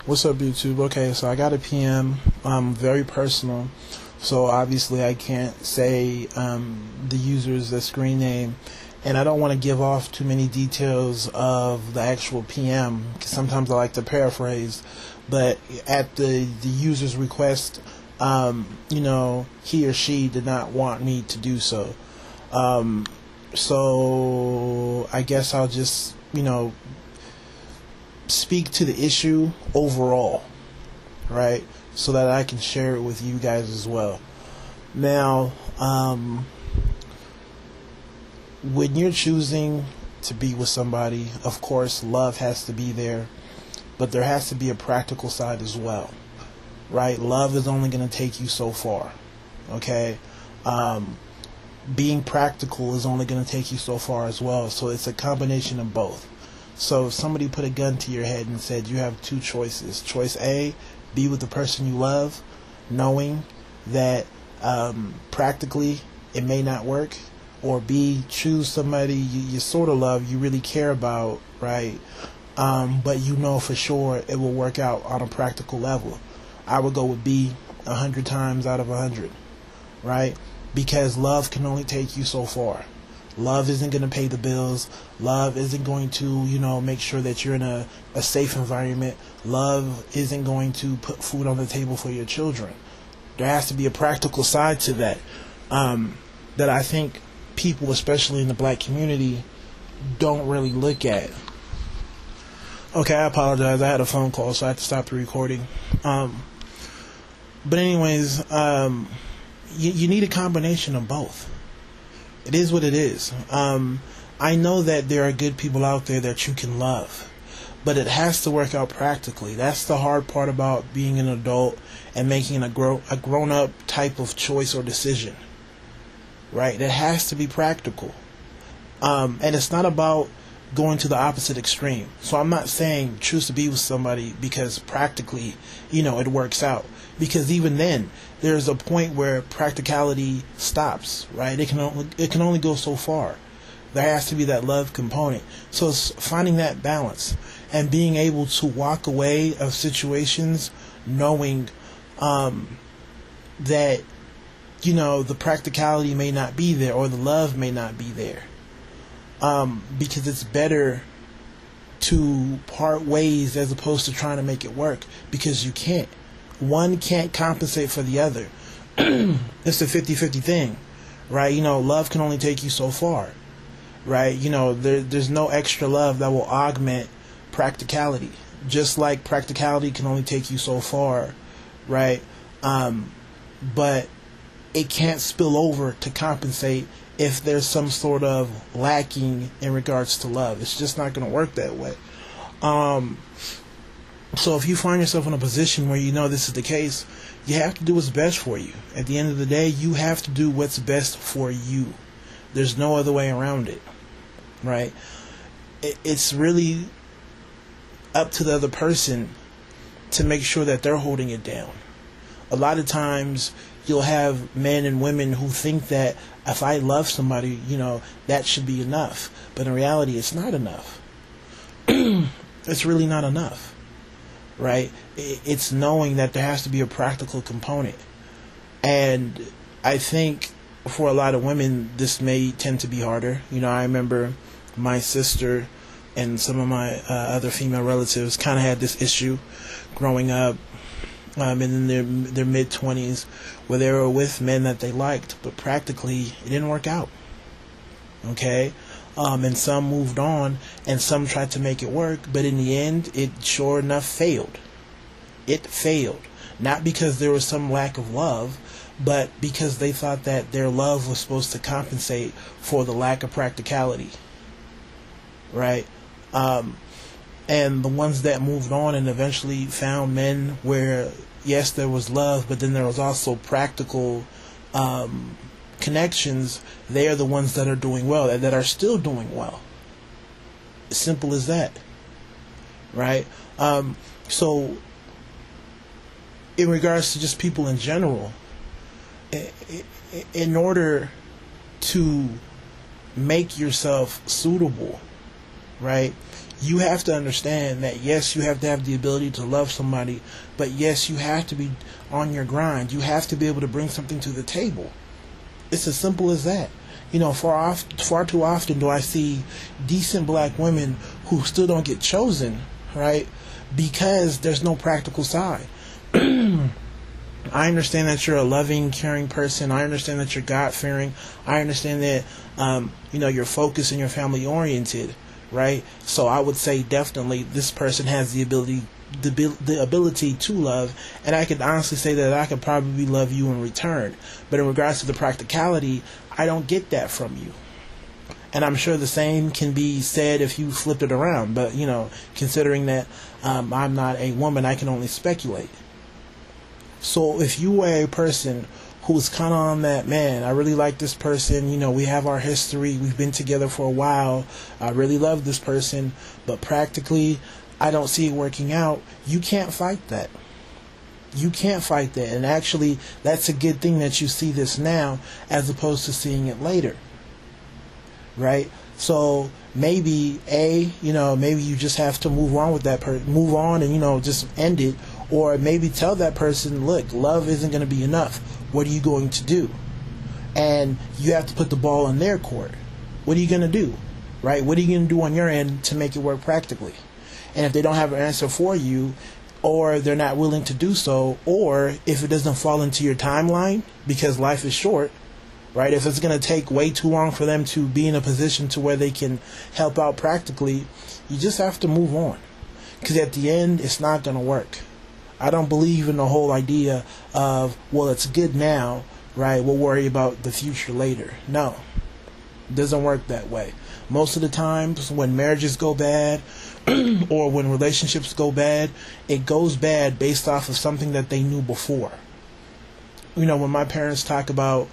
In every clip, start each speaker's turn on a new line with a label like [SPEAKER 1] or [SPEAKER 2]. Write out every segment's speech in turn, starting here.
[SPEAKER 1] What's up, YouTube? Okay, so I got a PM, very personal, so obviously I can't say the user's the screen name, and I don't want to give off too many details of the actual PM, because sometimes I like to paraphrase, but at the user's request, he or she did not want me to do so. So I guess I'll just, speak to the issue overall, right? So that I can share it with you guys as well. Now, when you're choosing to be with somebody, of course, love has to be there, but there has to be a practical side as well, right? Love is only going to take you so far, okay? Being practical is only going to take you so far as well, so it's a combination of both. So if somebody put a gun to your head and said you have two choices. Choice A, be with the person you love, knowing that practically it may not work. Or B, choose somebody you sort of love, you really care about, right? But you know for sure it will work out on a practical level. I would go with B 100 times out of 100, right? Because love can only take you so far. Love isn't going to pay the bills. Love isn't going to, make sure that you're in a safe environment. Love isn't going to put food on the table for your children. There has to be a practical side to that, that I think people, especially in the black community, don't really look at. Okay, I apologize. I had a phone call, so I had to stop the recording. But anyways, you need a combination of both. It is what it is. I know that there are good people out there that you can love, but it has to work out practically. That's the hard part about being an adult and making a grown-up type of choice or decision, right? It has to be practical. And it's not about going to the opposite extreme. So I'm not saying choose to be with somebody because practically, it works out. Because even then, there's a point where practicality stops, right? It can only go so far. There has to be that love component. So it's finding that balance and being able to walk away of situations knowing that, the practicality may not be there or the love may not be there. Because it's better to part ways as opposed to trying to make it work, because you can't. One can't compensate for the other. It's a 50-50 thing, right? Love can only take you so far, right? There's no extra love that will augment practicality. Just like practicality can only take you so far, right? But it can't spill over to compensate if there's some sort of lacking in regards to love. It's just not going to work that way. So if you find yourself in a position where this is the case, you have to do what's best for you. At the end of the day, you have to do what's best for you. There's no other way around it, right? It's really up to the other person to make sure that they're holding it down. A lot of times you'll have men and women who think that if I love somebody, that should be enough. But in reality, it's not enough. It's really not enough. Right? It's knowing that there has to be a practical component. And I think for a lot of women, this may tend to be harder. I remember my sister and some of my other female relatives kind of had this issue growing up in their mid-20s, where they were with men that they liked, but practically it didn't work out. Okay? And some moved on, and some tried to make it work, but in the end, it sure enough failed. It failed. Not because there was some lack of love, but because they thought that their love was supposed to compensate for the lack of practicality. Right? And the ones that moved on and eventually found men where, yes, there was love, but then there was also practical connections, they are the ones that are doing well, that are still doing well. As simple as that. Right? So, in regards to just people in general, in order to make yourself suitable, right, You have to understand that, yes, you have to have the ability to love somebody, but yes, you have to be on your grind. You have to be able to bring something to the table. It's as simple as that. You know, far too often do I see decent black women who still don't get chosen, right? Because there's no practical side. I understand that you're a loving, caring person. I understand that you're God-fearing. I understand that, you're focused and you're family-oriented, right? So I would say definitely this person has the ability to love, and I could honestly say that I could probably love you in return. But in regards to the practicality, I don't get that from you. And I'm sure the same can be said if you flip it around. But, considering that I'm not a woman, I can only speculate. So if you were a person who's kind of on that, man, I really like this person, we have our history, we've been together for a while, I really love this person, but practically I don't see it working out, you can't fight that. You can't fight that. And actually, that's a good thing that you see this now as opposed to seeing it later. Right? So maybe maybe you just have to move on with that person, move on and just end it, or maybe tell that person, look, love isn't going to be enough. What are you going to do? And you have to put the ball in their court. What are you going to do? Right? What are you going to do on your end to make it work practically? And if they don't have an answer for you, or they're not willing to do so, or if it doesn't fall into your timeline because life is short, right? If it's going to take way too long for them to be in a position to where they can help out practically, you just have to move on. Because at the end, it's not going to work. I don't believe in the whole idea of, well, it's good now, right? We'll worry about the future later. No, it doesn't work that way. Most of the times when marriages go bad or when relationships go bad, it goes bad based off of something that they knew before. When my parents talk about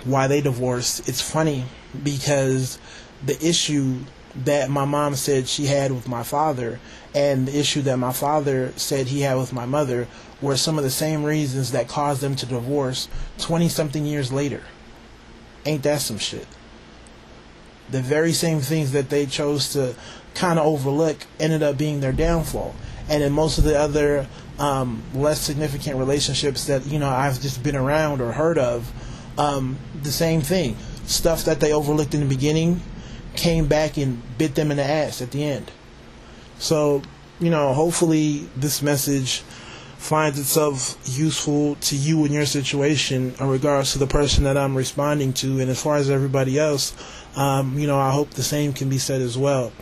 [SPEAKER 1] why they divorced, it's funny because the issue that my mom said she had with my father and the issue that my father said he had with my mother were some of the same reasons that caused them to divorce 20-something years later. Ain't that some shit? The very same things that they chose to kind of overlook ended up being their downfall. And in most of the other less significant relationships that I've just been around or heard of, the same thing. Stuff that they overlooked in the beginning came back and bit them in the ass at the end. So, hopefully this message finds itself useful to you in your situation in regards to the person that I'm responding to. And as far as everybody else, I hope the same can be said as well.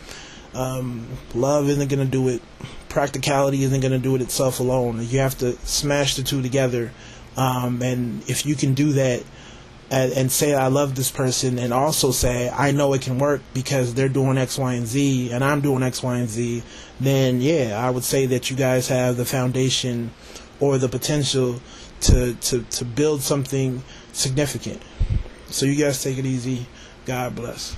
[SPEAKER 1] Love isn't going to do it. Practicality isn't going to do it itself alone. You have to smash the two together. And if you can do that and say I love this person and also say I know it can work because they're doing X, Y, and Z and I'm doing X, Y, and Z, then yeah, I would say that you guys have the foundation or the potential to build something significant. So you guys take it easy. God bless.